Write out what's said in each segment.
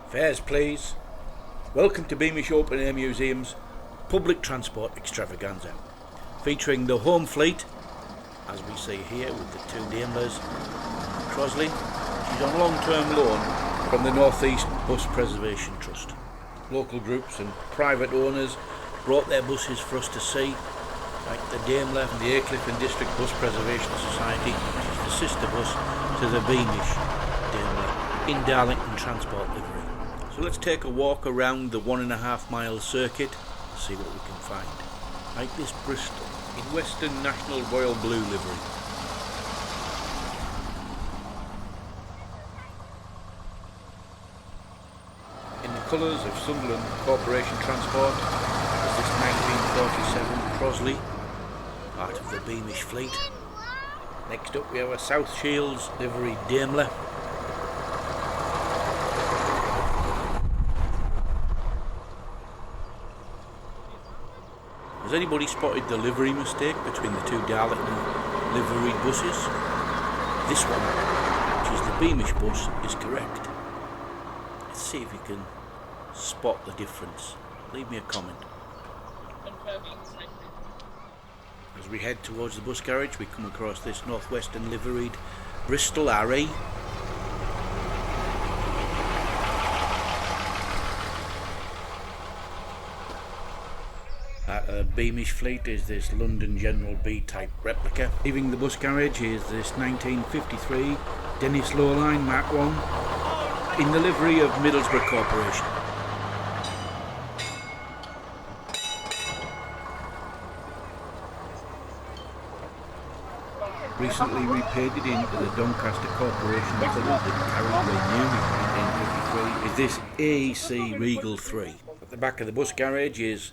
Fares please. Welcome to Beamish Open Air Museum's public transport extravaganza, featuring the home fleet, as we see here with the two Daimlers. Crosley, she's on long-term loan from the North East Bus Preservation Trust. Local groups and private owners brought their buses for us to see, like the Daimler and the Aycliffe and District Bus Preservation Society, which is the sister bus to the Beamish Daimler in Darlington Transport livery. So let's take a walk around the 1.5 mile circuit and see what we can find. Like this Bristol in Western National Royal Blue livery. In the colours of Sunderland Corporation Transport is this 1947 Crosley, part of the Beamish fleet. Next up we have a South Shields livery Daimler. Has anybody spotted the livery mistake between the two Darlington liveried buses? This one, which is the Beamish bus, is correct. Let's see if you can spot the difference. Leave me a comment. As we head towards the bus garage, we come across this Northwestern liveried Bristol RE. Beamish fleet is this London General B-type replica. Leaving the bus garage is this 1953 Dennis Leyland Mark 1 in the livery of Middlesbrough Corporation. Recently repainted into the Doncaster Corporation colours that carried the new in 1953 is this AEC Regal 3. At the back of the bus garage is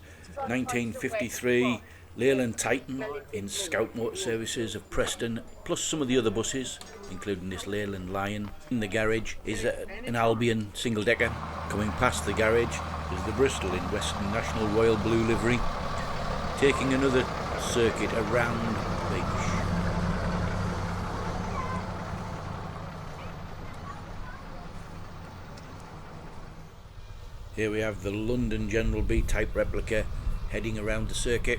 1953 Leyland Titan in Scout Motor Services of Preston, plus some of the other buses, including this Leyland Lion. In the garage is an Albion single-decker. Coming past the garage is the Bristol in Western National Royal Blue livery, taking another circuit around Beamish. Here we have the London General B-type replica heading around the circuit.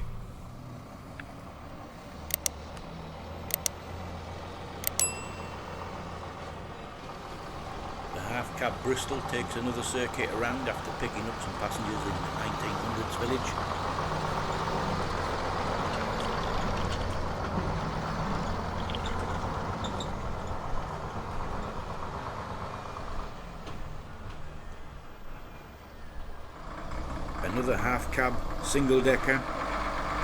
The half-cab Bristol takes another circuit around after picking up some passengers in the 1900s village. Another half-cab single-decker,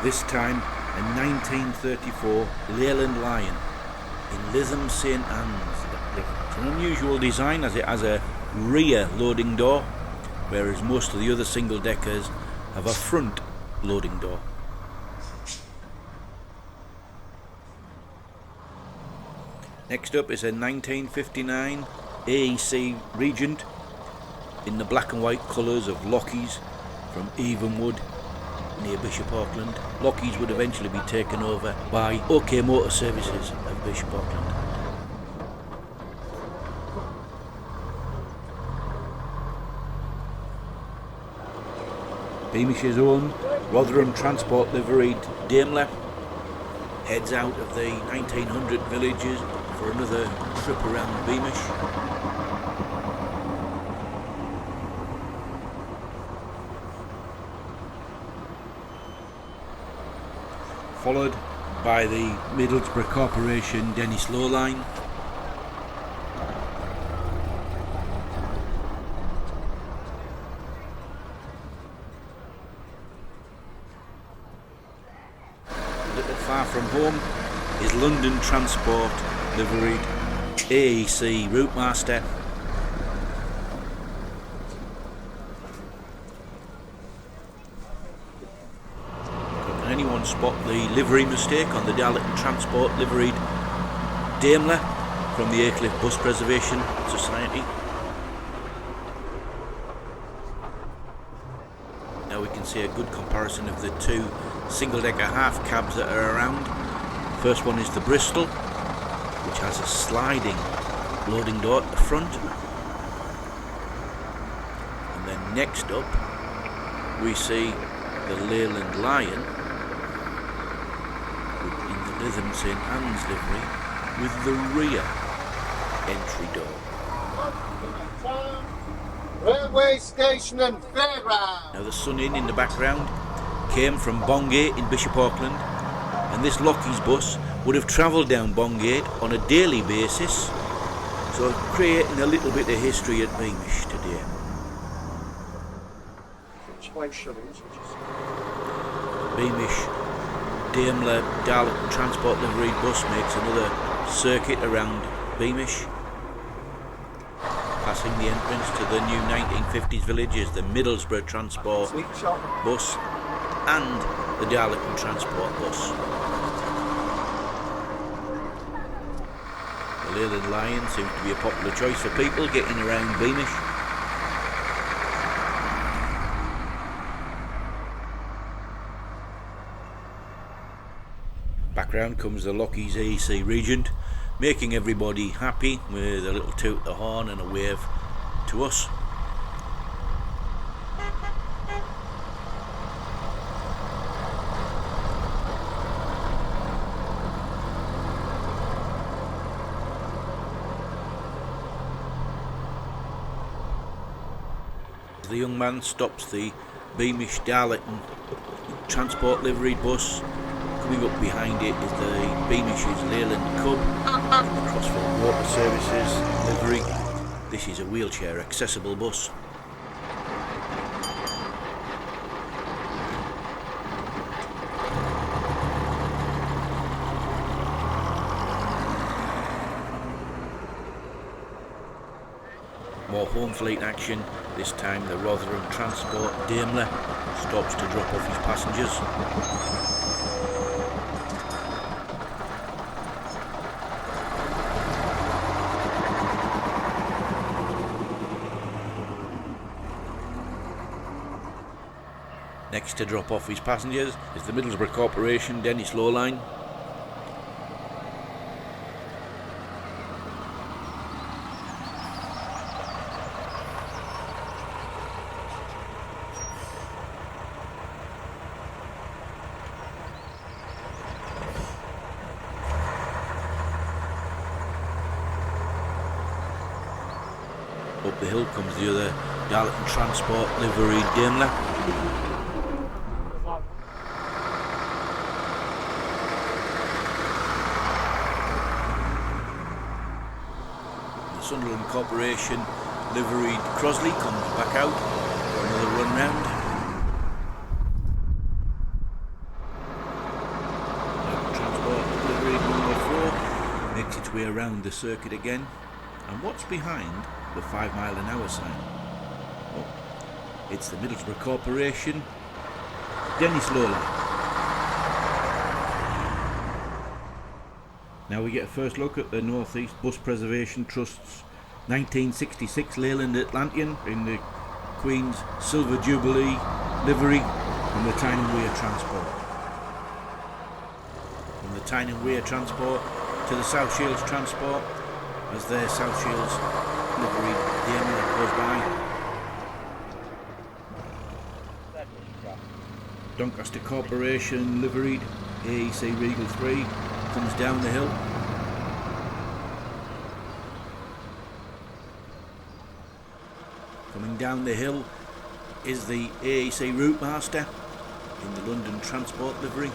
this time a 1934 Leyland Lion in Lytham St Anne's. It's an unusual design as it has a rear loading door, whereas most of the other single-deckers have a front loading door. Next up is a 1959 AEC Regent in the black and white colours of Lockheed's from Evenwood near Bishop Auckland. Lockheed's would eventually be taken over by OK Motor Services of Bishop Auckland. Beamish's own Rotherham Transport liveried Daimler heads out of the 1900 villages for another trip around Beamish. Followed by the Middlesbrough Corporation Dennis Leyland. A little far from home is London Transport liveried AEC Route Master. Anyone spot the livery mistake on the Darlington Transport liveried Daimler from the Aycliffe Bus Preservation Society? Now we can see a good comparison of the two single-decker half cabs that are around. First one is the Bristol, which has a sliding loading door at the front. Next up we see the Leyland Lion in the Lytham St Anne's livery with the rear entry door. Railway station and fairground. Now the Sun Inn in the background came from Bongate in Bishop Auckland, and this Lockheed's bus would have travelled down Bongate on a daily basis, so creating a little bit of history at Beamish today. Beamish Daimler Darlington Transport livery bus makes another circuit around Beamish, passing the entrance to the new 1950s villages, the Middlesbrough Transport bus and the Darlington Transport bus. The Leyland Lion seems to be a popular choice for people getting around Beamish. Background comes the Lockheed's AEC Regent, making everybody happy with a little toot the horn and a wave to us. The young man stops the Beamish Darlington Transport liveried bus. Coming up behind it is the Beamish's Leyland Cub in the Crossfield Water Services livery. This is a wheelchair accessible bus. More home fleet action, this time the Rotherham Transport Daimler stops to drop off his passengers. Next to drop off his passengers is the Middlesbrough Corporation Dennis Lowline. Up the hill comes the other Darlington Transport livery Daimler. Sunderland Corporation liveried Crosley comes back out for another run round. Transport liveried number 4 makes its way around the circuit again. And what's behind the 5 mile an hour sign? Oh, it's the Middlesbrough Corporation Dennis Lowland. Now we get a first look at the North East Bus Preservation Trust's 1966 Leyland Atlantean in the Queen's Silver Jubilee livery from the Tyne and Weir Transport. From the Tyne and Weir Transport to the South Shields Transport as their South Shields livery Daimler goes by. Doncaster Corporation liveried AEC Regal 3 comes down the hill. Coming down the hill is the AEC Route Master in the London Transport livery.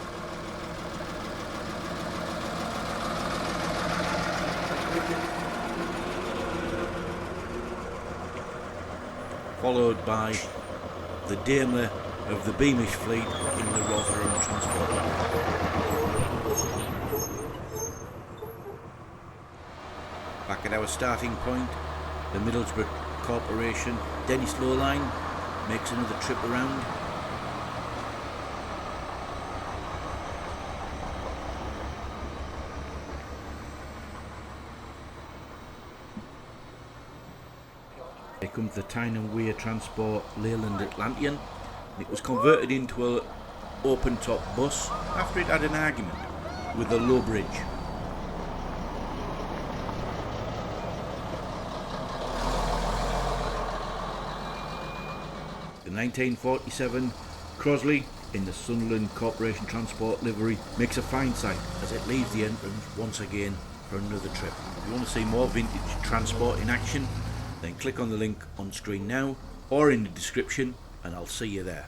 Followed by the Daimler of the Beamish fleet in the Rotherham Transport livery. Back at our starting point, the Middlesbrough Corporation Dennis Lowline makes another trip around. Here comes the Tyne and Weir Transport Leyland Atlantean. It was converted into an open top bus after it had an argument with a low bridge. 1947 Crosley in the Sunderland Corporation Transport livery makes a fine sight as it leaves the entrance once again for another trip. If you want to see more vintage transport in action, then click on the link on screen now or in the description and I'll see you there.